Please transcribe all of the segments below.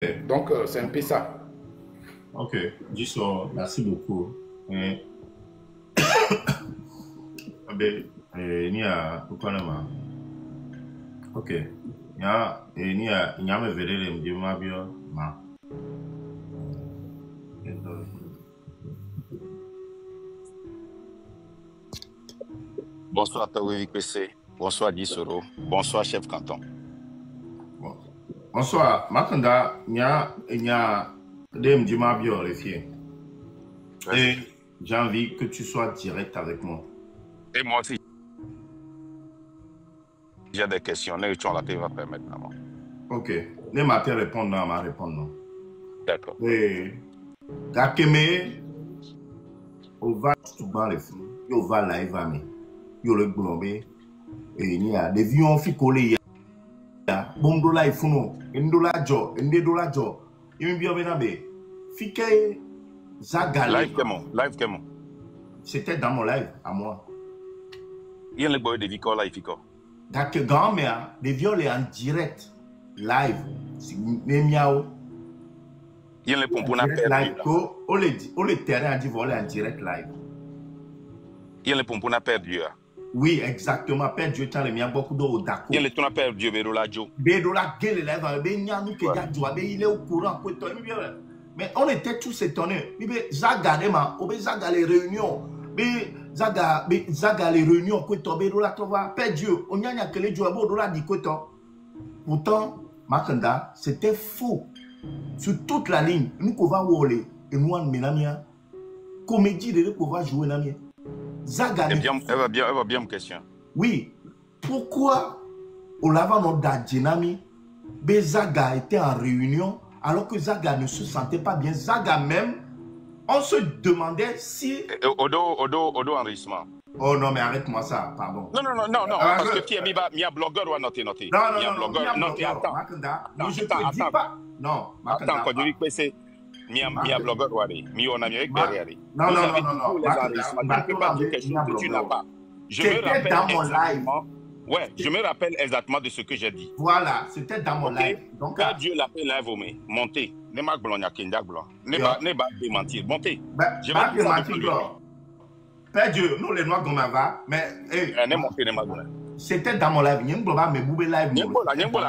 Donc, c'est un peu ça. Ok, Jiso, merci beaucoup. Ni a kukanama. Ok. Ni a nyame verere mjema bio ma. Bonsoir Taoui PC. Bonsoir Disoro. Bonsoir Chef Canton. Bonsoir. Makanda nya de mjema bio les filles. Et j'ai envie que tu sois direct avec moi. Et moi aussi. J'ai des questions. Tu en la va permettre maintenant. Ok. Ne m'a te répondre non, m'a répondre non. D'accord. Et Kakeme, on va tout bas les filles. On va live à me. Yo le globé. Et il y a des vieux filles collées. Bon dola ifuno. Ndola jo. Ndola jo. Il me bien benabe. Fike Zagalé. Live comment? C'était dans mon live à moi. Il y a le boy de Vico là, Vico. D'accord, grand-mère, des viols en direct, live. C'est miaou. Il y a le pompon à perdre. On le terrain a dit voler en direct live. Il y a le pompon à perdre. Oui, exactement. Perdre, tu as le mien beaucoup d'eau d'accord. Il y a le ton à perdre, Bédola Joe. Bédola, gueule, il est au courant. Mais on était tous étonnés. Zaga, Zaga les réunions. Zaga les réunions. Dieu. On y a que les Pourtant, Makanda, c'était faux. Sur toute la ligne, nous pouvons voler. Et nous, on a comédie de pouvoir jouer. Zaga. Elle va bien me question. Oui. Pourquoi au lavant notre dynamique, Zaga était en réunion alors que Zaga ne se sentait pas bien. Zaga même, on se demandait si... Odo enregistrement. Oh non, mais arrête-moi ça, pardon. Non, parce que tu es mis à blogueur ou à noter. Non, attends. Je te dis pas. Non, attends, quand je dis que c'est... Mi a blogueur ou aller. Mi on a mis avec derrière. Non. Je ne peux pas dire quelque chose que tu n'as pas. C'était dans mon live. Ouais, je me rappelle exactement de ce que j'ai dit. Voilà, c'était dans mon live. Donc, quand Dieu l'appelle live, montez. Ne pas démentir. Montez. Je vais démentir. Père Dieu, nous les noirs comme va, mais c'était dans mon live.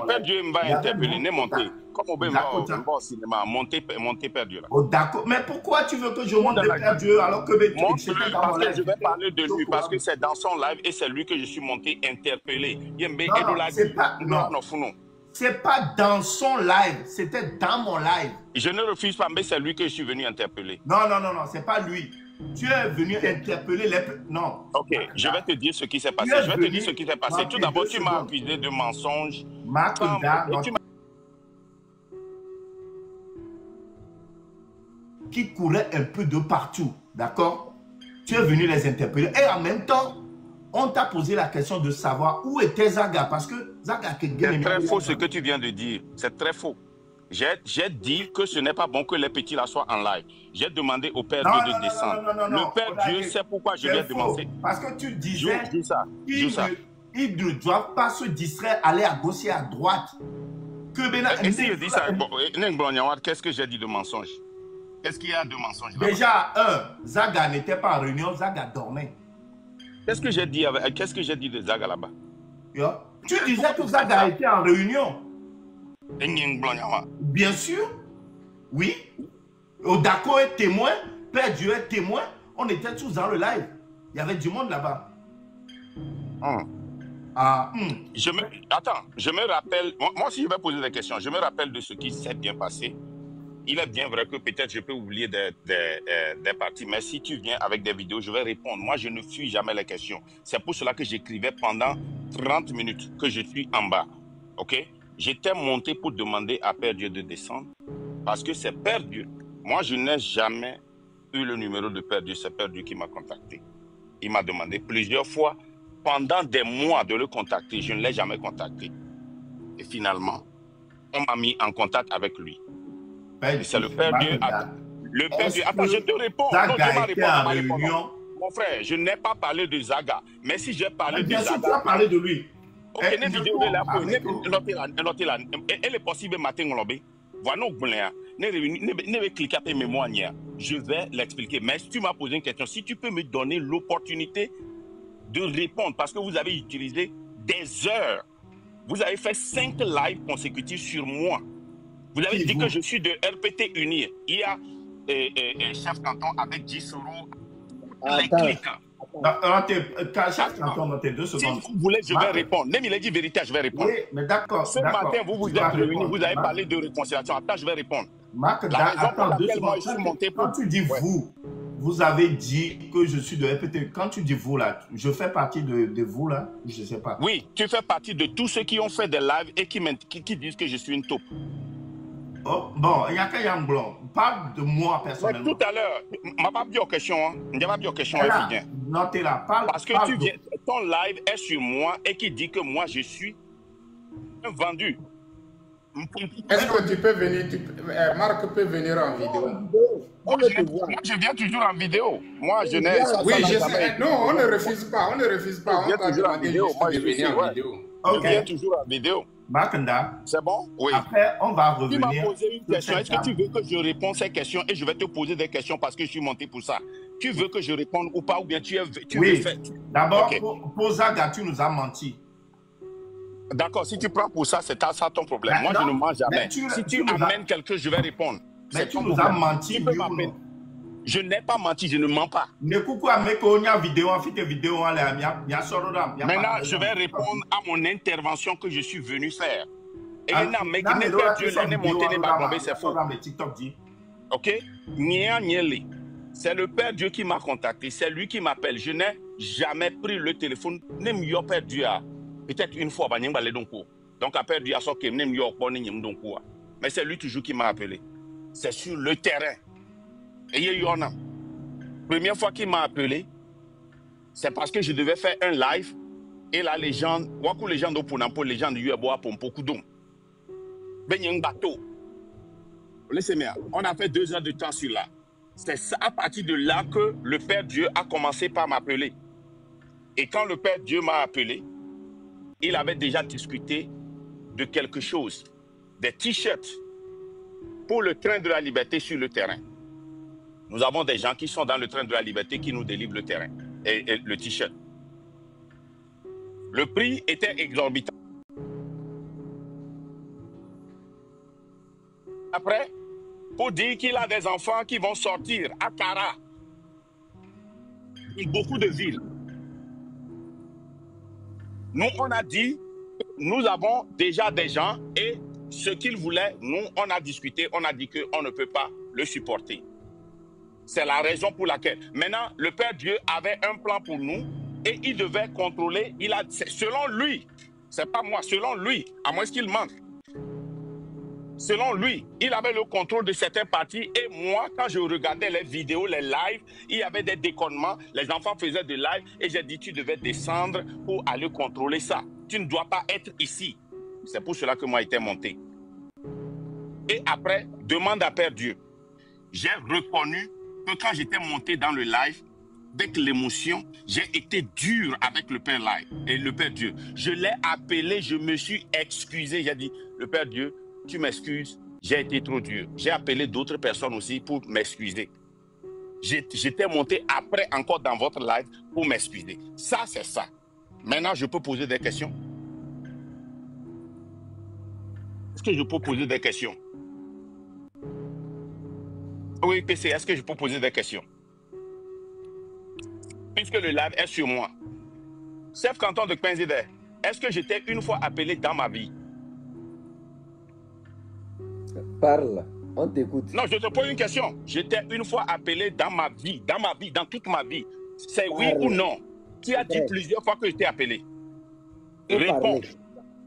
Père Dieu va interpeller, ne monter. Comme on va au cinéma, monter Père Dieu. Oh d'accord, mais pourquoi tu veux que je monte Père Dieu alors que c'était dans mon live? Je vais parler de lui parce que c'est dans son live et c'est lui que je suis monté interpeller. C'est pas dans son live, c'était dans mon live. Je ne refuse pas, mais c'est lui que je suis venu interpeller. Non, c'est pas lui. Tu es venu interpeller les... Non. Ok, je vais te dire ce qui s'est passé. Tout d'abord, tu m'as accusé de mensonge. Qui courait un peu de partout, d'accord? Tu es venu les interpeller et en même temps, on t'a posé la question de savoir où était Zaga parce que Zaga... C'est très faux ce que tu viens de dire. C'est très faux. J'ai dit que ce n'est pas bon que les petits là soient en live. J'ai demandé au Père Dieu de descendre. Le Père Dieu sait pourquoi je lui ai demandé. Parce que tu disais ils ne doivent pas se distraire, aller à gauche et à droite. Et si je dis ça, qu'est-ce que j'ai dit de mensonge? Qu'est-ce qu'il y a de mensonge là? Déjà, Zaga n'était pas en réunion, Zaga dormait. Qu'est-ce que j'ai dit de Zaga là-bas? Tu disais que Zaga était en réunion. Bien sûr, oui. Odako est témoin, Père Dieu est témoin. On était tous dans le live. Il y avait du monde là-bas. Attends, je me rappelle. Moi aussi, je vais poser des questions. Je me rappelle de ce qui s'est bien passé. Il est bien vrai que peut-être je peux oublier des parties, mais si tu viens avec des vidéos, je vais répondre. Moi, je ne fuis jamais les questions. C'est pour cela que j'écrivais pendant 30 minutes que je suis en bas. OK? J'étais monté pour demander à Père Dieu de descendre parce que c'est Père Dieu. Moi, je n'ai jamais eu le numéro de Père Dieu. C'est Père Dieu qui m'a contacté. Il m'a demandé plusieurs fois, pendant des mois, de le contacter. Je ne l'ai jamais contacté. Et finalement, on m'a mis en contact avec lui. C'est le Père Dieu. Le Père Dieu. Attends, je te réponds. Non, mon frère, je n'ai pas parlé de Zaga. Mais si j'ai parlé de Zaga... Bien sûr, tu as parlé de lui. Ok, une vidéo de la elle est possible matin, on l'a. Voilà, ne vais cliquer après mémoire. Je vais l'expliquer. Mais si tu m'as posé une question, si tu peux me donner l'opportunité de répondre, parce que vous avez utilisé des heures. Vous avez fait 5 lives consécutifs sur moi. Vous avez dit que je suis de RPT Unir. Il y a chef canton avec Gisoro. Les clics. Chef canton, dans tes 2 secondes. Si vous voulez, je vais répondre. Même il a dit vérité, je vais répondre. Oui, mais d'accord. Ce matin, vous vous êtes réunis, vous avez parlé de réconciliation. Attends, je vais répondre. Marc, attends 2 secondes. Quand tu dis vous avez dit que je suis de RPT. Quand tu dis vous là, je fais partie de vous là, je ne sais pas. Oui, tu fais partie de tous ceux qui ont fait des lives et qui disent que je suis une taupe. Oh, bon, il y a qu'un Yang Blanc. Parle de moi personnellement. Mais tout à l'heure, je n'ai pas bien question. Je n'ai pas bien question. Non, tu es là. Parce que ton live est sur moi et qui dit que moi, je suis un vendu. Est-ce que tu peux venir, Marc peut venir en vidéo? Moi, je viens toujours en vidéo. Moi, je n'ai... Oui, je sais. Non, on ne refuse pas. On ne refuse pas. On t'a demandé juste de venir en vidéo. Je viens toujours en vidéo. Makanda. C'est bon? Oui. Après, on va revenir. Tu m'as posé une question. Est-ce que tu veux que je réponde à ces questions et je vais te poser des questions parce que je suis monté pour ça? Tu veux que je réponde ou pas? Ou bien tu veux faire... D'abord, pour Zaga, tu nous as menti. D'accord, si tu prends pour ça, c'est ça ton problème. Moi, je ne mens jamais. Si tu amènes quelqu'un, je vais répondre. Mais tu nous as menti. Je n'ai pas menti, je ne mens pas. Maintenant, je vais répondre à mon intervention que je suis venu faire. Et c'est faux. Ok? C'est le Père Dieu qui m'a contacté. C'est lui qui m'appelle. Je n'ai jamais pris le téléphone. Père Dieu. Peut-être une fois, donc après Dieu a sorti, mais c'est lui toujours qui m'a appelé. C'est sur le terrain. Et il y en a. Première fois qu'il m'a appelé, c'est parce que je devais faire un live. Et là, les gens, les gens de Yueboa pour beaucoup d'eau. Ben, il y a un bateau. Laissez-moi, on a fait 2 heures de temps sur là. C'est à partir de là que le Père Dieu a commencé par m'appeler. Et quand le Père Dieu m'a appelé, il avait déjà discuté de quelque chose, des t-shirts pour le train de la liberté sur le terrain. Nous avons des gens qui sont dans le train de la liberté qui nous délivrent le terrain et le t-shirt. Le prix était exorbitant. Après, pour dire qu'il a des enfants qui vont sortir à Kara, dans beaucoup de villes. Nous, on a dit, nous avons déjà des gens et ce qu'ils voulaient, nous, on a discuté, on a dit qu'on ne peut pas le supporter. C'est la raison pour laquelle. Maintenant, le Père Dieu avait un plan pour nous et il devait contrôler. Selon lui, c'est pas moi, selon lui, à moins qu'il mente. Selon lui, il avait le contrôle de certaines parties et moi, quand je regardais les vidéos, les lives, il y avait des déconnements, les enfants faisaient des lives et j'ai dit tu devais descendre pour aller contrôler ça. Tu ne dois pas être ici. C'est pour cela que moi j'étais monté. Et après, demande à Père Dieu. J'ai reconnu que quand j'étais monté dans le live, avec l'émotion, j'ai été dur avec le Père Live et le Père Dieu. Je l'ai appelé, je me suis excusé. J'ai dit, le Père Dieu, tu m'excuses, j'ai été trop dur. J'ai appelé d'autres personnes aussi pour m'excuser. J'étais monté après encore dans votre live pour m'excuser. Ça, c'est ça. Maintenant, je peux poser des questions. Est-ce que je peux poser des questions? Oui, PC, est-ce que je peux poser des questions? Puisque le live est sur moi. Chef canton de Quinzide, est-ce que j'étais une fois appelé dans ma vie? Parle, on t'écoute. Non, je te pose une question. J'étais une fois appelé dans ma vie, dans toute ma vie. C'est oui ou non? Tu as dit plusieurs fois que j'étais appelé. Réponds.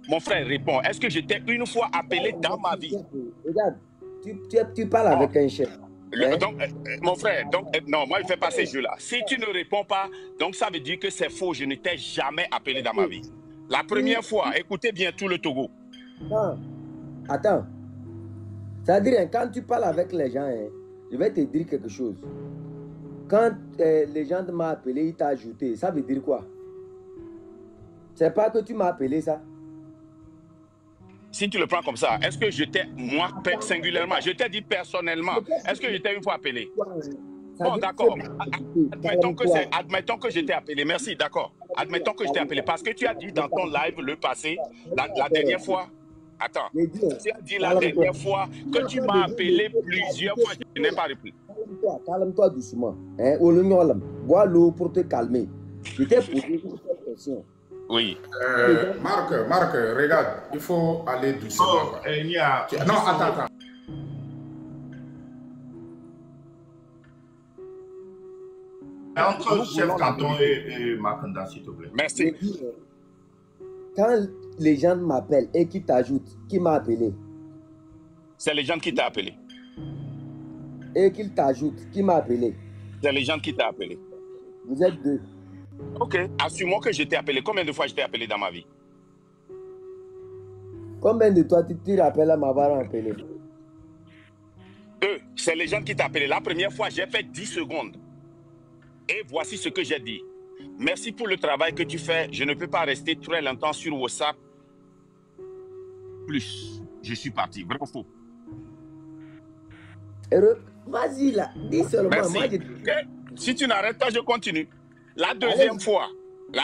Mon frère, réponds. Est-ce que j'étais une fois appelé dans ma vie? Regarde, tu parles avec un chef. Donc, mon frère, non, moi, je ne fais pas ces jeux-là. Si tu ne réponds pas, donc ça veut dire que c'est faux. Je n'étais jamais appelé dans ma vie. La première fois, écoutez bien tout le Togo. Non, attends. C'est-à-dire, quand tu parles avec les gens, je vais te dire quelque chose. Quand les gens m'ont appelé, ils t'ont ajouté, ça veut dire quoi? C'est pas que tu m'as appelé ça. Si tu le prends comme ça, est-ce que je t'ai, moi, singulièrement, je t'ai dit personnellement, est-ce que je t'ai une fois appelé? Bon, d'accord. Admettons que je t'ai appelé. Merci, d'accord. Admettons que je t'ai appelé. Parce que tu as dit dans ton live le passé, la dernière fois. Attends. Tu as dit la dernière fois que tu m'as appelé plusieurs fois. Je n'ai pas répondu. Calme-toi doucement. Bois l'eau pour te calmer. Je t'ai posé une question. Oui. Marc, regarde, il faut aller doucement. Non, attends. Entre chef canton et Makanda, s'il te plaît. Merci. Quand les gens m'appellent et qui t'ajoutent, qui m'a appelé? C'est les gens qui t'ont appelé. Et qu'ils t'ajoutent, qui m'a appelé? C'est les gens qui t'ont appelé. Vous êtes deux. Ok. Assure-moi que je t'ai appelé. Combien de fois je t'ai appelé dans ma vie? Combien de toi tu te rappelles à m'avoir appelé? C'est les gens qui t'ont appelé. La première fois, j'ai fait 10 secondes. Et voici ce que j'ai dit. Merci pour le travail que tu fais. Je ne peux pas rester très longtemps sur WhatsApp. Plus, je suis parti. Vrai ou faux? Vas-y là, dis seulement. Merci. Moi, Okay. Si tu n'arrêtes pas, je continue. La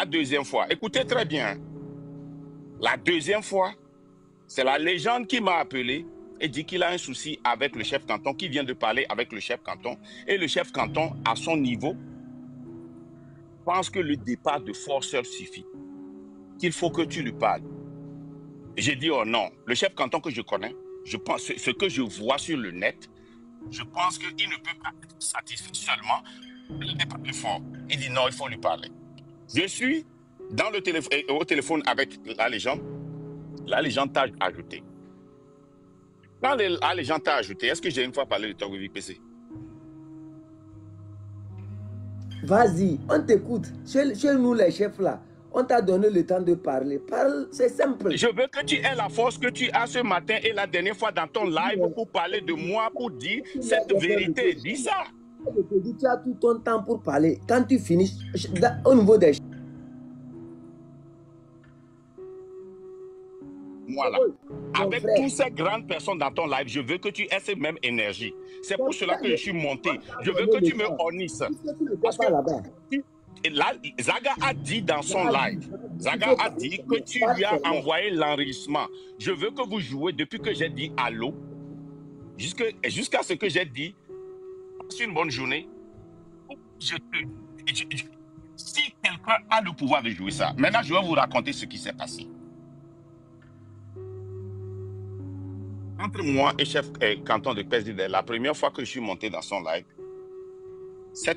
deuxième fois, écoutez très bien. La deuxième fois, c'est la légende qui m'a appelé et dit qu'il a un souci avec le chef canton, qui vient de parler avec le chef canton. Et le chef canton, à son niveau, pense que le départ de forceur suffit. Qu'il faut que tu lui parles. J'ai dit, oh non, le chef canton que je connais, je pense, ce que je vois sur le net, je pense qu'il ne peut pas être satisfait seulement le départ de fort. Il dit non, il faut lui parler. Je suis dans le au téléphone avec la légende. La légende t'a ajouté. Quand la légende t'a ajouté, est-ce que j'ai une fois parlé de toi, PC? Vas-y, on t'écoute. Chez nous, les chefs là, on t'a donné le temps de parler. Parle, c'est simple. Je veux que tu aies la force que tu as ce matin et la dernière fois dans ton live pour parler de moi, pour dire cette vérité. Dis ça. Je te dis, tu as tout ton temps pour parler. Quand tu finis, au niveau des... Voilà. Avec toutes ces grandes personnes dans ton live, je veux que tu aies cette même énergie. C'est pour cela que je suis monté. Je veux que tu me honnisses. Parce que là, Zaga a dit dans son live, Zaga a dit que tu lui as envoyé l'enregistrement. Je veux que vous jouez depuis que j'ai dit allô, jusqu'à ce que j'ai dit, passe une bonne journée. Si quelqu'un a le pouvoir de jouer ça, maintenant je vais vous raconter ce qui s'est passé. Entre moi et chef canton de Pesdidel, la première fois que je suis monté dans son live, ce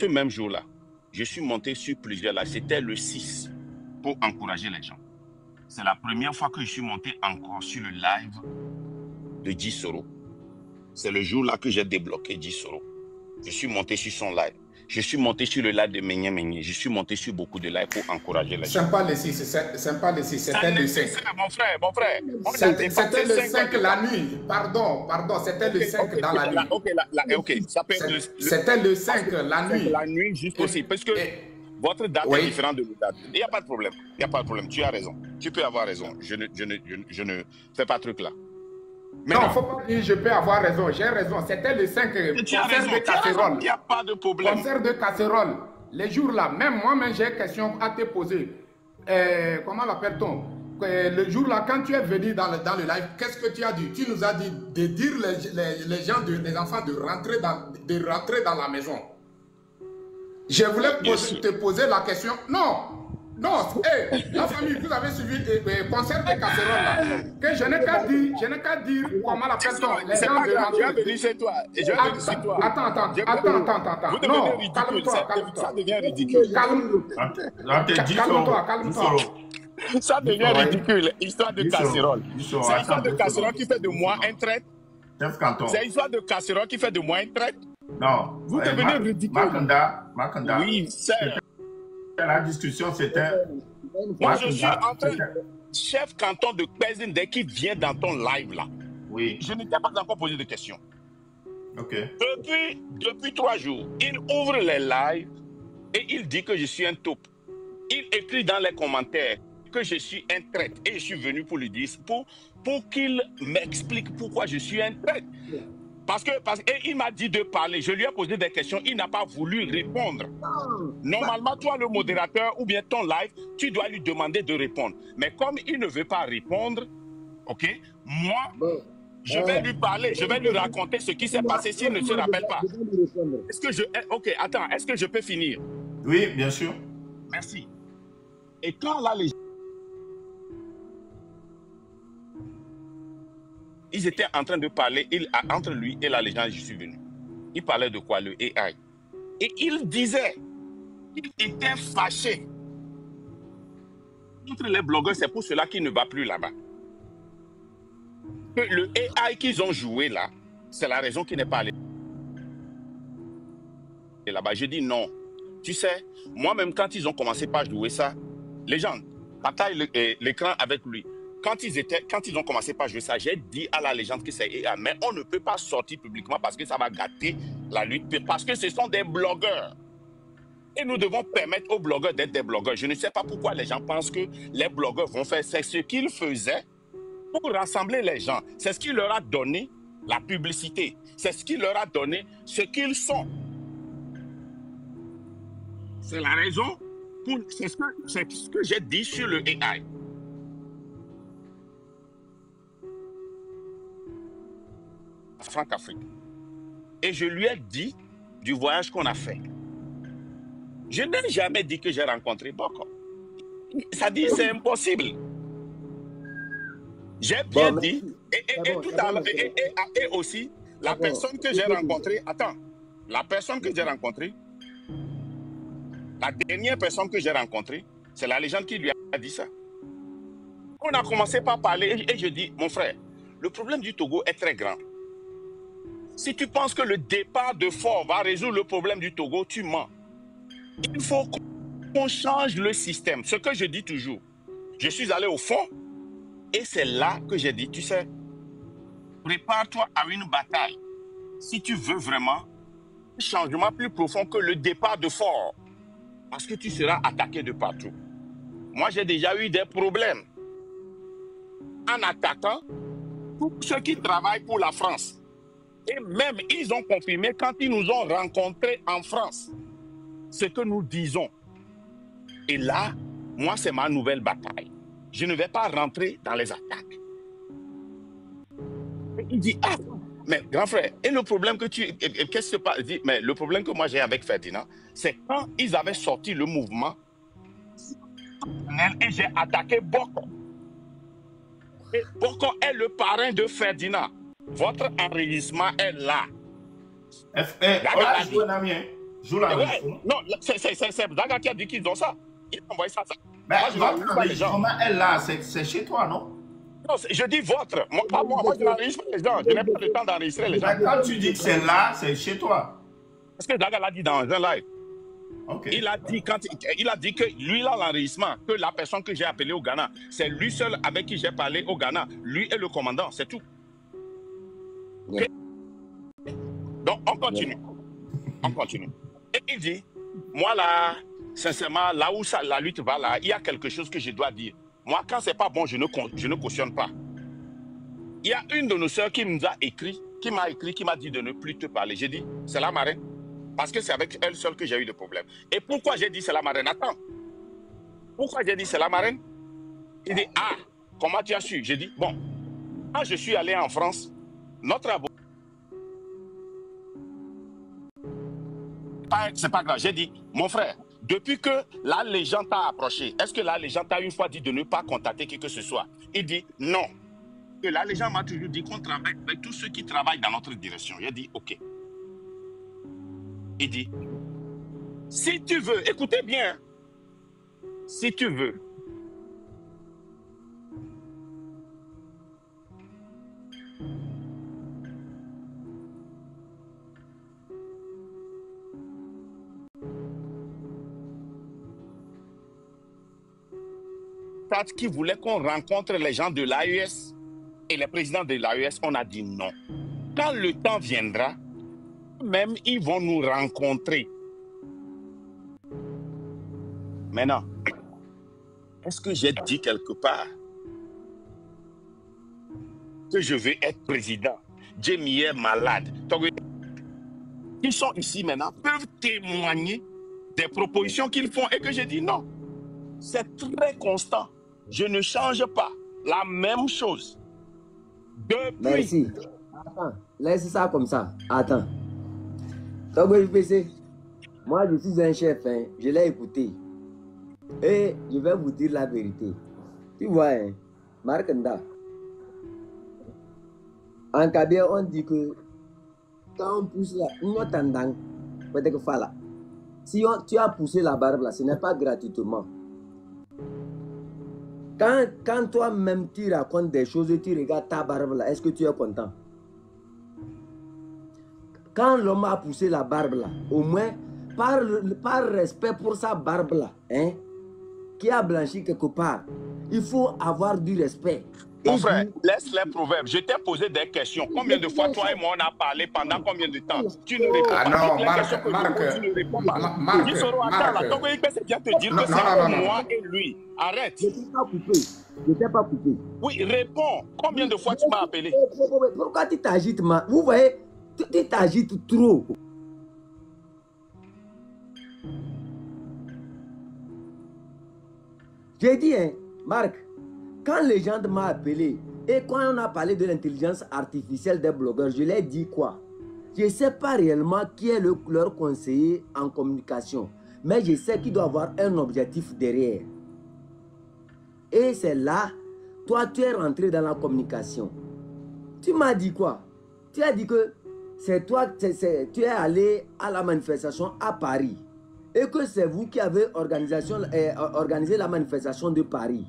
même jour-là, je suis monté sur plusieurs lives. C'était le 6 pour encourager les gens. C'est la première fois que je suis monté encore sur le live de Gisoro. C'est le jour-là que j'ai débloqué Gisoro. Je suis monté sur son live. Je suis monté sur le live de Meigné Meigné. Je suis monté sur beaucoup de lives pour encourager les gens. Sympa le 6, sympa le 6, c'était le 5. Mon frère. C'était le 5 la nuit. Pardon, c'était le 5 dans la nuit. C'était le 5 la nuit. La nuit, juste aussi. Parce que votre date est différente de notre date. Il n'y a pas de problème. Tu as raison. Tu peux avoir raison. Je ne fais pas de truc là. Non, il ne faut pas dire je peux avoir raison. J'ai raison. C'était le 5 concert de casserole. Il n'y a pas de problème. Concert de casserole. Les jours-là, même moi-même, j'ai une question à te poser. Comment l'appelle-t-on? Le jour-là, quand tu es venu dans le live, qu'est-ce que tu as dit? Tu nous as dit de dire les enfants de rentrer dans la maison. Je voulais te poser la question. Non, la famille, vous avez suivi le concert de casserole là. Que je n'ai qu'à dire comment l'appelle-t-on? Les gens de rentrer. Je vais venir chez toi. Attends. Vous devenez ridicule. Ça devient ridicule. Calme-toi. Ça devient ridicule. Histoire de casserole. C'est histoire de casserole qui fait de moi un traître. C'est histoire de casserole qui fait de moi un traître. Non. Vous devenez ridicule. Makanda. Oui, c'est... La discussion, c'était... Moi, je suis en train... Chef canton de Pesdidel qui vient dans ton live là. Oui. Je ne t'ai pas encore posé de questions. Ok. Depuis 3 jours, il ouvre les lives et il dit que je suis un taupe. Il écrit dans les commentaires que je suis un traître. Et je suis venu pour lui dire, pour qu'il m'explique pourquoi je suis un traître. Parce que il m'a dit de parler. Je lui ai posé des questions. Il n'a pas voulu répondre. Normalement, toi, le modérateur ou bien ton live, tu dois lui demander de répondre. Mais comme il ne veut pas répondre, ok, moi, je vais lui parler. Je vais lui raconter ce qui s'est passé s'il ne se rappelle pas. Est-ce que je... Ok, attends. Est-ce que je peux finir? Oui, bien sûr. Merci. Et quand là, ils étaient en train de parler, entre lui et la légende, je suis venu. Il parlait de quoi? Le AI. Et il disait, il était fâché contre les blogueurs, c'est pour cela qu'il ne va plus là-bas. Que le AI qu'ils ont joué là, c'est la raison qu'il n'est pas allé là-bas. Je dis non. Tu sais, moi-même, quand ils ont commencé par jouer ça, les gens partagent l'écran avec lui. Quand ils ont commencé par jouer ça, j'ai dit à la légende que c'est AI, mais on ne peut pas sortir publiquement parce que ça va gâter la lutte, parce que ce sont des blogueurs. Et nous devons permettre aux blogueurs d'être des blogueurs. Je ne sais pas pourquoi les gens pensent que les blogueurs vont faire. C'est ce qu'ils faisaient pour rassembler les gens. C'est ce qui leur a donné la publicité. C'est ce qui leur a donné ce qu'ils sont. C'est la raison, c'est ce que j'ai dit sur le AI. Franc-Afrique. Et je lui ai dit du voyage qu'on a fait. Je n'ai jamais dit que j'ai rencontré Boko. Ça dit c'est impossible. J'ai bien dit, et aussi, la personne que j'ai rencontrée, la personne que j'ai rencontrée, la dernière personne que j'ai rencontrée, c'est la légende qui lui a dit ça. On a commencé par parler et je dis, mon frère, le problème du Togo est très grand. Si tu penses que le départ de Fort va résoudre le problème du Togo, tu mens. Il faut qu'on change le système. Ce que je dis toujours, je suis allé au fond et c'est là que j'ai dit, tu sais, prépare-toi à une bataille. Si tu veux vraiment un changement plus profond que le départ de Fort, parce que tu seras attaqué de partout. Moi, j'ai déjà eu des problèmes en attaquant tous ceux qui travaillent pour la France. Et même, ils ont confirmé quand ils nous ont rencontrés en France ce que nous disons. Et là, moi, c'est ma nouvelle bataille. Je ne vais pas rentrer dans les attaques. Et il dit, ah, mais grand frère, et le problème que qu'est-ce que se passe? Mais le problème que moi j'ai avec Ferdinand, c'est quand ils avaient sorti le mouvement et j'ai attaqué Boko. Et Boko est le parrain de Ferdinand. Votre enregistrement est là. Non, c'est Daga qui a dit qu'ils ont ça. Il a envoyé ça. Mais votre enregistrement est là, c'est chez toi, non? Non, je dis votre. Pas moi, je n'enregistre pas les gens. Je n'ai pas le temps d'enregistrer les gens. Mais quand tu dis que c'est là, c'est chez toi. Parce que Daga l'a dit dans un live. Okay. Il a dit que lui, là, l'enregistrement, que la personne que j'ai appelée au Ghana, c'est lui seul avec qui j'ai parlé au Ghana. Lui est le commandant, c'est tout. Okay. Donc, on continue. On continue. Et il dit, moi là, sincèrement, là où la lutte va là, il y a quelque chose que je dois dire. Moi, quand c'est pas bon, je ne cautionne pas. Il y a une de nos sœurs qui nous a écrit, qui m'a dit de ne plus te parler. J'ai dit, c'est la marraine. Parce que c'est avec elle seule que j'ai eu des problèmes. Et pourquoi j'ai dit c'est la marraine? Attends. Pourquoi j'ai dit c'est la marraine? Il dit, ah, comment tu as su? J'ai dit, bon, quand je suis allé en France, notre avocat, c'est pas grave. J'ai dit, mon frère, depuis que la légende t'a approché, est-ce que la légende t'a une fois dit de ne pas contacter qui que ce soit? Il dit, non. Que la légende m'a toujours dit qu'on travaille avec tous ceux qui travaillent dans notre direction. J'ai dit, ok. Il dit, si tu veux, écoutez bien, si tu veux, qui voulait qu'on rencontre les gens de l'AES et les présidents de l'AES, on a dit non. Quand le temps viendra, même ils vont nous rencontrer. Maintenant, est-ce que j'ai dit quelque part que je veux être président? Jamie est malade. Donc, qui sont ici maintenant peuvent témoigner des propositions qu'ils font et que j'ai dit non. C'est très constant. Je ne change pas. La même chose. Depuis. Merci. Attends, laisse ça comme ça. Attends. Togo IPC, moi je suis un chef, hein. Je l'ai écouté. Et je vais vous dire la vérité. Tu vois, hein, Marc Nda, en Kabia, on dit que quand on pousse la... Si tu as poussé la barbe là, ce n'est pas gratuitement. Quand toi-même tu racontes des choses et tu regardes ta barbe là, est-ce que tu es content? Quand l'homme a poussé la barbe là, au moins, par respect pour sa barbe là, hein, qui a blanchi quelque part, il faut avoir du respect. Mon frère, laisse les proverbes. Je t'ai posé des questions. Combien de fois toi et moi on a parlé pendant combien de temps? Tu ne réponds pas. Ah non, Marc, tu ne réponds pas. Ils seront à temps là. Donc c'est bien te dire que c'est moi et lui. Arrête. Je ne t'ai pas coupé. Oui, réponds. Combien de fois tu m'as appelé? Pourquoi tu t'agites, vous voyez, tu t'agites trop. J'ai dit, hein, Marc, quand les gens m'ont appelé et quand on a parlé de l'intelligence artificielle des blogueurs, je leur ai dit quoi? Je ne sais pas réellement qui est leur conseiller en communication, mais je sais qu'il doit avoir un objectif derrière. Et c'est là, toi, tu es rentré dans la communication. Tu m'as dit quoi? Tu as dit que c'est toi, tu es allé à la manifestation à Paris et que c'est vous qui avez organisé la manifestation de Paris.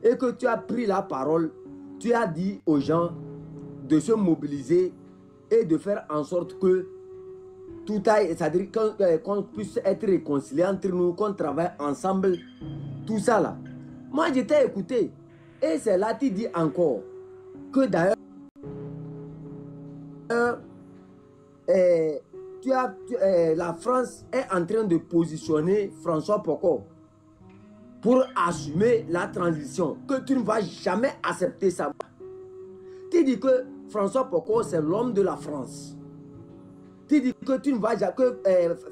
Et que tu as pris la parole, tu as dit aux gens de se mobiliser et de faire en sorte que tout aille, c'est-à-dire qu'on puisse être réconciliés entre nous, qu'on travaille ensemble, tout ça là. Moi, je t'ai écouté. Et c'est là que tu dis encore que d'ailleurs, la France est en train de positionner François Poko pour assumer la transition, que tu ne vas jamais accepter ça. Tu dis que François Poko, c'est l'homme de la France. Tu dis que tu ne vas jamais, que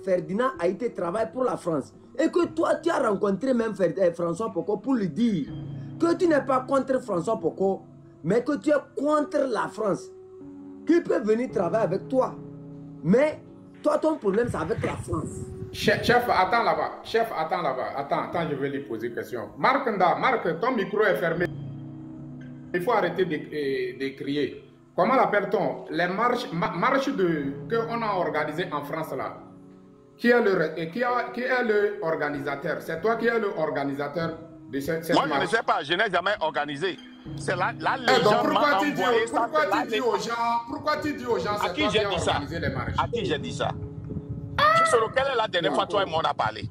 Ferdinand a été travaillé pour la France. Et que toi, tu as rencontré même François Poko pour lui dire que tu n'es pas contre François Poko, mais que tu es contre la France. Qui peut venir travailler avec toi. Mais toi, ton problème, c'est avec la France. Chef, attends là-bas. Chef, attends là-bas. Attends, je vais lui poser une question. Marc Nda, Marc, ton micro est fermé. Il faut arrêter de crier. Comment l'appelle-t-on? Les marches qu'on a organisées en France là. Qui est le organisateur? C'est toi qui es le organisateur de cette marche? Moi, je ne sais pas. Je n'ai jamais organisé. C'est là les donc gens m'ont envoyé ça. Pourquoi tu dis aux gens c'est toi qui as organisé les marches? À qui j'ai dit ça? Quelle est la dernière fois toi et moi on a parlé?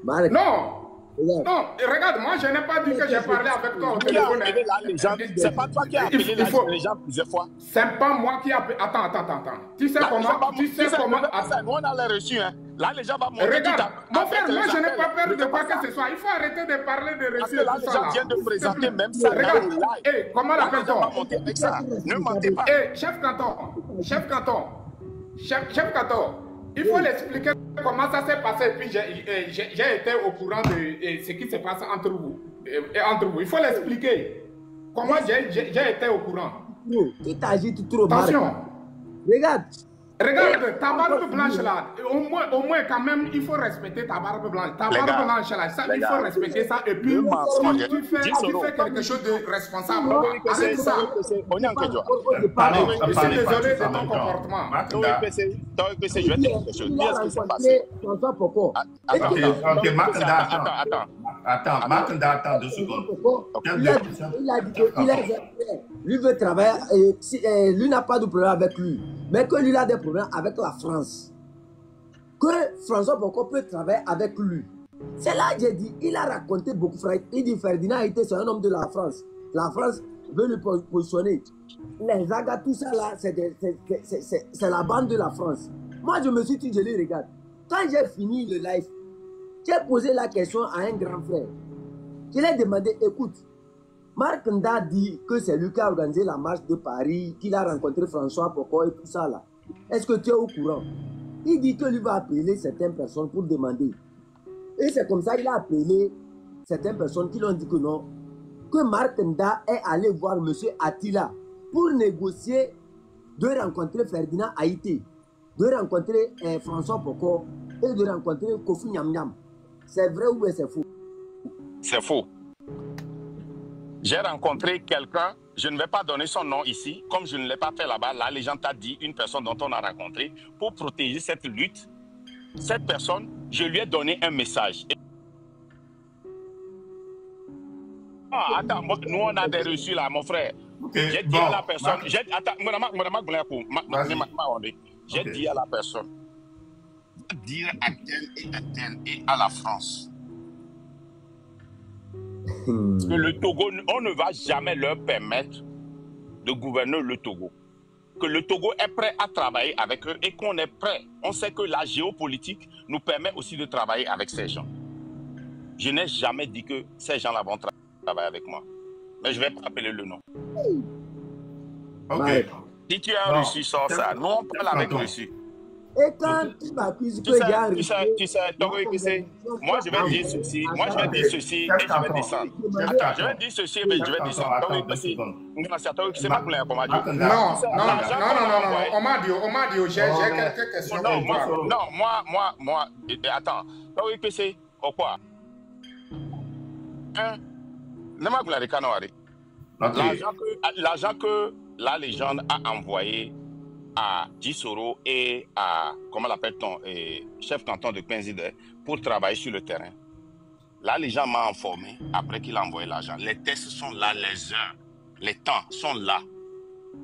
Marc. Non, regarde, moi je n'ai pas dit que j'ai parlé avec toi au téléphone. C'est pas toi qui as appelé les gens plusieurs fois. C'est pas moi qui ai appelé. Attends. Tu sais comment. Nous on a les reçus, hein. Là les gens vont monter. Regarde, mon frère, moi je n'ai pas peur de quoi que ce soit. Il faut arrêter de parler de reçus. Là les gens viennent de présenter même ça. Regarde, comment l'appelle-t-on? Ne mentez pas. Chef Canton, il faut l'expliquer comment ça s'est passé. Puis j'ai été au courant de ce qui se passe entre vous. Il faut l'expliquer. Comment j'ai été au courant. Tu t'agites trop. Attention. Regarde, ta barbe blanche là, au moins quand même, il faut respecter ta barbe blanche. Ta barbe blanche là, ça, il faut respecter ça. Et puis, tu fais quelque chose de responsable. Arrête ça. Je suis désolé de ton comportement. Je vais te dire quelque chose. Dis ce qui s'est passé. Attends, Marc Nda, attends 2 secondes. Il a dit que lui veut travailler, lui n'a pas de problème avec lui, mais que lui a des problèmes avec la France. Que François Poko peut travailler avec lui. C'est là que j'ai dit, il a raconté beaucoup. Il dit Ferdinand était un homme de la France. La France veut le positionner. Les Aga, tout ça là, c'est la bande de la France. Moi, je me suis dit, je les regarde. Quand j'ai fini le live, j'ai posé la question à un grand frère. Je lui ai demandé, écoute, Marc Nda dit que c'est lui qui a organisé la marche de Paris, qu'il a rencontré François Poko et tout ça là. Est-ce que tu es au courant? Il dit que lui va appeler certaines personnes pour demander. Et c'est comme ça qu'il a appelé certaines personnes qui lui ont dit que non, que Marc Nda est allé voir M. Attila pour négocier de rencontrer Ferdinand Haïté, de rencontrer François Poko et de rencontrer Kofi Nyam Nyam. C'est vrai ou c'est faux? C'est faux. J'ai rencontré quelqu'un, je ne vais pas donner son nom ici, comme je ne l'ai pas fait là-bas. Là, les gens t'ont dit une personne dont on a rencontré pour protéger cette lutte. Cette personne, je lui ai donné un message. Ah, attends, nous on a des reçus là, mon frère. Okay, j'ai dit à la personne, j'ai dit à la personne, dire à tel et à la France que le Togo, on ne va jamais leur permettre de gouverner le Togo. Que le Togo est prêt à travailler avec eux et qu'on est prêt. On sait que la géopolitique nous permet aussi de travailler avec ces gens. Je n'ai jamais dit que ces gens-là vont travailler avec moi. Mais je ne vais pas appeler le nom. Ok. Si tu as un reçu, sors ça. Nous, on parle avec reçu. Et quand tu m'accuses que j'ai un reçu... Tu sais, moi, je vais dire ceci, et je vais descendre. Attends, je vais dire ceci, mais je vais descendre. Non, on m'a dit, j'ai quelques questions. Non, moi, attends. Pourquoi? L'argent que la légende a envoyé à Djisoro et à, comment l'appelle-t-on, chef canton de Penzide pour travailler sur le terrain. Là, les gens m'ont informé après qu'il a envoyé l'argent. Les tests sont là, les heures, les temps sont là.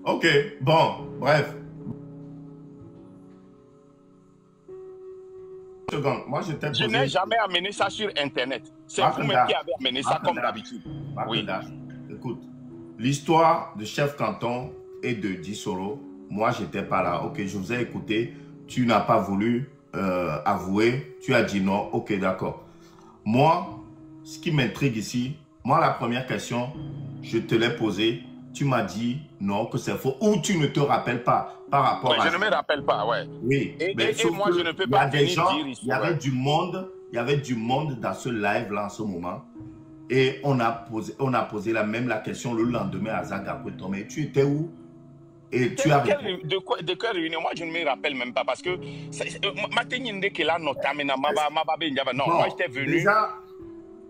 Ok, bon, bref. Moi, je n'ai jamais amené ça sur Internet. C'est vous-même qui avez amené ça comme d'habitude. Oui. Écoute, l'histoire de chef canton et de Djisoro, moi, je n'étais pas là. Ok, je vous ai écouté. Tu n'as pas voulu avouer. Tu as dit non. Ok, d'accord. Moi, ce qui m'intrigue ici, moi, la première question, je te l'ai posée. Tu m'as dit non, que c'est faux. Ou tu ne te rappelles pas par rapport à... Je ne me rappelle pas, ouais. Oui. Et moi, je ne peux pas venir dire ici. Il y avait du monde dans ce live-là en ce moment. Et on a posé la question le lendemain à Zaga. Mais tu étais où? Et tu as de quelle réunion? Moi, je ne me rappelle même pas parce que non, moi j'étais venu. Déjà,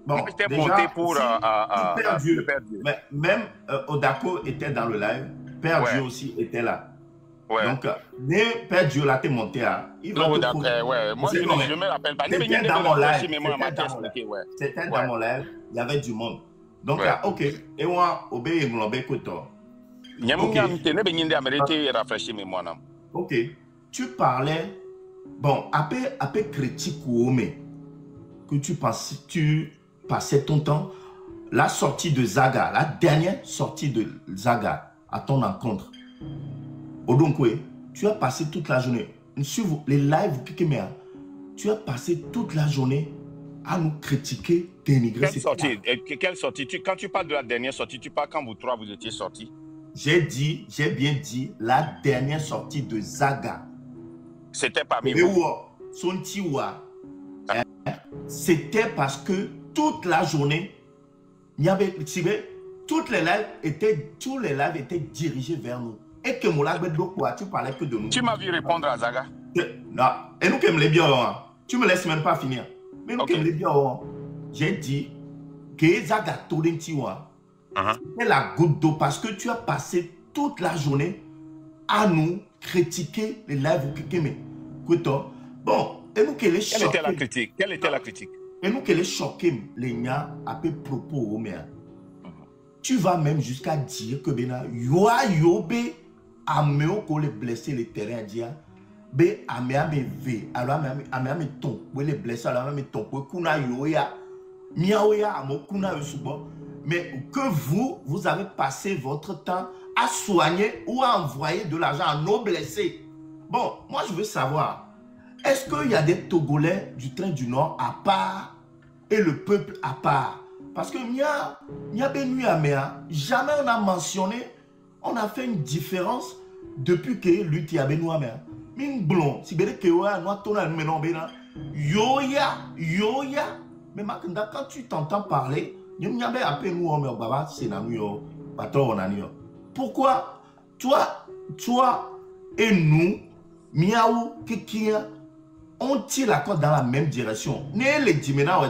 bon, moi j'étais monté pour Père Dieu. Mais même Odako était dans le live. Père Dieu aussi était là. Ouais. Donc, Père Dieu là, t'es monté à. Moi, je ne me rappelle pas. C'était dans mon live. C'était dans mon live. Il y avait du monde. Donc, ok. Et moi, obéir Nglobe Koto. Ok, tu parlais, bon, après critique ou mais que tu passais ton temps, la sortie de Zaga, la dernière sortie de Zaga à ton encontre. Odonkwe, tu as passé toute la journée, sur les lives, tu as passé toute la journée à nous critiquer, dénigrer. Quelle sortie? Quand tu parles de la dernière sortie, tu parles quand vous trois vous étiez sortis? J'ai bien dit la dernière sortie de Zaga. C'était parmi vous. C'était parce que toute la journée, il y avait, tous les lives étaient dirigés vers nous. Et que tu parlais que de nous. Tu m'as vu répondre à Zaga? Non. Et nous qui me les bien, tu me laisses même pas finir. Mais nous qui me les bien, j'ai dit que Zaga Tolentiwa. C'est la goutte d'eau parce que tu as passé toute la journée à nous critiquer les lives. Bon, et nous qui les choqués. Quelle était la critique? Et nous qui les choqués, les gars, à peu propos, tu vas même jusqu'à dire que yobe ameo ko les blessés les terrains dia be amea me ve alors amea me ton les blessés alors me ton kuna yoya miaoya amokuna yosubo. Mais que vous avez passé votre temps à soigner ou à envoyer de l'argent à nos blessés. Bon, moi je veux savoir, est-ce qu'il y a des Togolais du train du Nord à part et le peuple à part? Parce que jamais on a mentionné, on a fait une différence depuis que lui qui a benu Amea. Blond, si belle que ouais, nous tourne maintenant bena. Yoya. Mais maintenant quand tu t'entends parler, nous n'avons pas appelé nous Amea baba, c'est nanuyo, patron nanuyo. Pourquoi toi et nous, miaou kikia, on tire la corde dans la même direction. Né les dimena ou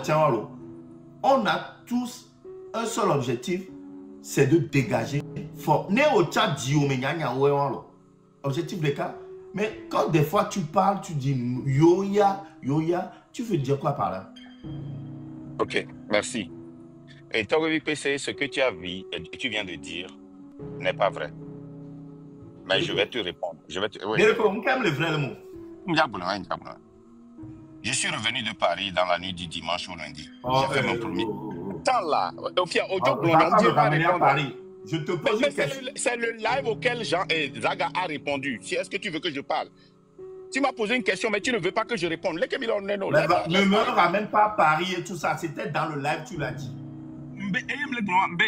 on a tous un seul objectif, c'est de dégager fort. Né au chat objectif de cas. Mais quand des fois tu parles, tu dis yoya, tu veux dire quoi par là? Ok, merci. Et Togovi PC, ce que tu as vu et tu viens de dire n'est pas vrai. Mais je vais te répondre. Je vais te... Oui. Mais réponds, quel est le vrai mot? Je suis revenu de Paris dans la nuit du dimanche au lundi. Oh, j'ai fait mon premier. Attends là. Je te pose une question. C'est le live auquel Zaga a répondu. Si est-ce que tu veux que je parle? Tu m'as posé une question, mais tu ne veux pas que je réponde. Ne me ramène pas à Paris et tout ça. C'était dans le live, tu l'as dit.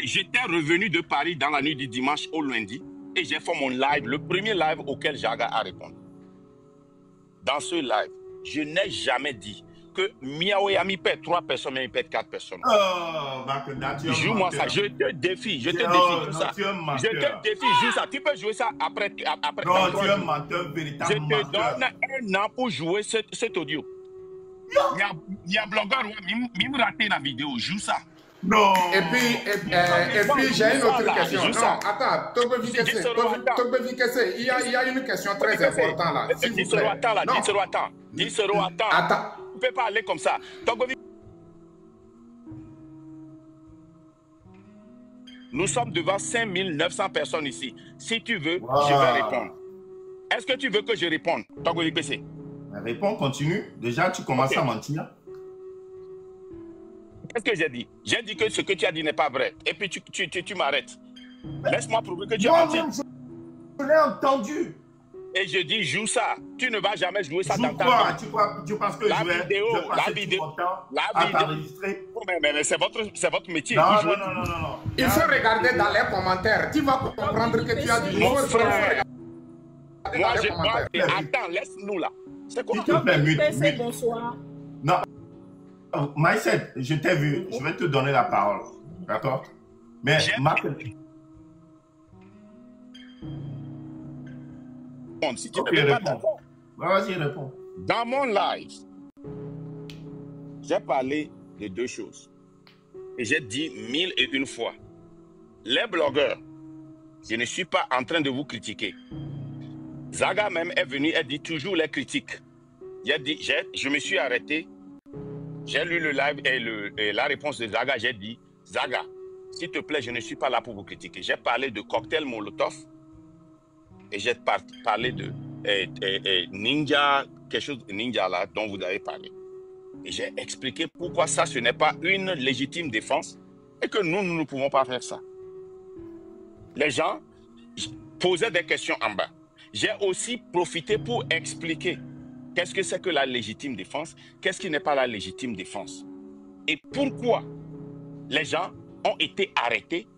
J'étais revenu de Paris dans la nuit du dimanche au lundi et j'ai fait mon live, le premier live auquel Zaga a répondu. Dans ce live, je n'ai jamais dit que Miaoyami perd 3 personnes, mais il perd 4 personnes. Oh, joue-moi ça, je te défie, tout ça. Je te défie, joue ça. Tu peux jouer ça après. Non, tu es un menteur, véritable. Je te donne un an pour jouer cet audio. Il y a blogueur, il me raté la vidéo, joue ça. Non. Et puis j'ai une autre question. Non, attends, Togbevi Kessé, il y a une question très importante là. S'il vous plaît. Attends. Tu ne peux pas aller comme ça. Nous sommes devant 5900 personnes ici. Si tu veux, je vais répondre. Est-ce que tu veux que je réponde, Togbevi Kessé? Réponds, continue. Déjà, tu commences à mentir. Qu'est-ce que j'ai dit? J'ai dit que ce que tu as dit n'est pas vrai. Et puis tu m'arrêtes. Laisse-moi prouver que tu as menti. Je l'ai entendu. Et je dis, joue ça. Tu ne vas jamais jouer ça dans ta vie. Tu penses que la vidéo. Mais c'est votre métier. Non. Il faut regarder dans les commentaires. Tu vas comprendre que tu as dit. Mon frère. Attends, laisse-nous là. C'est quoi? Bonsoir. Non. Maïsette, je t'ai vu, je vais te donner la parole, d'accord? Mais Marc... Si tu ne veux pas d'accord. Vas-y, réponds. Dans mon live, j'ai parlé de 2 choses. Et j'ai dit 1001 fois. Les blogueurs, je ne suis pas en train de vous critiquer. Zaga même est venu et dit toujours les critiques. Je me suis arrêté. J'ai lu le live et la réponse de Zaga, j'ai dit, Zaga, s'il te plaît, je ne suis pas là pour vous critiquer. J'ai parlé de cocktail Molotov et j'ai parlé de Ninja, quelque chose de Ninja là dont vous avez parlé. Et j'ai expliqué pourquoi ça, ce n'est pas une légitime défense et que nous ne pouvons pas faire ça. Les gens posaient des questions en bas. J'ai aussi profité pour expliquer qu'est-ce que c'est que la légitime défense? Qu'est-ce qui n'est pas la légitime défense? Et pourquoi les gens ont été arrêtés?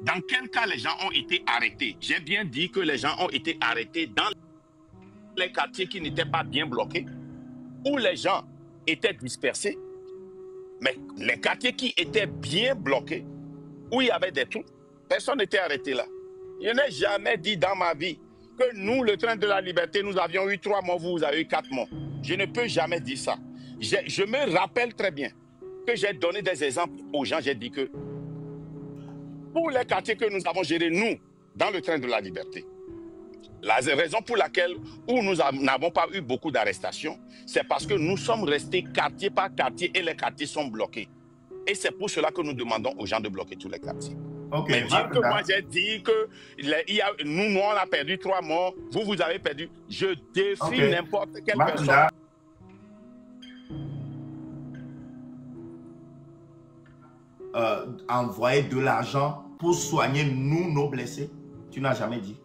Dans quel cas les gens ont été arrêtés? J'ai bien dit que les gens ont été arrêtés dans les quartiers qui n'étaient pas bien bloqués, où les gens étaient dispersés. Mais les quartiers qui étaient bien bloqués, où il y avait des trous, personne n'était arrêté là. Je n'ai jamais dit dans ma vie que nous, le train de la liberté, nous avions eu 3 morts, vous avez eu 4 morts. Je ne peux jamais dire ça. Je me rappelle très bien que j'ai donné des exemples aux gens. J'ai dit que pour les quartiers que nous avons gérés, nous, dans le train de la liberté, la raison pour laquelle nous n'avons pas eu beaucoup d'arrestations, c'est parce que nous sommes restés quartier par quartier et les quartiers sont bloqués. Et c'est pour cela que nous demandons aux gens de bloquer tous les quartiers. Okay, mais dire que moi j'ai dit que nous on a perdu 3 morts, vous avez perdu. Je défie n'importe quelle personne. Envoyer de l'argent pour soigner nos blessés, tu n'as jamais dit.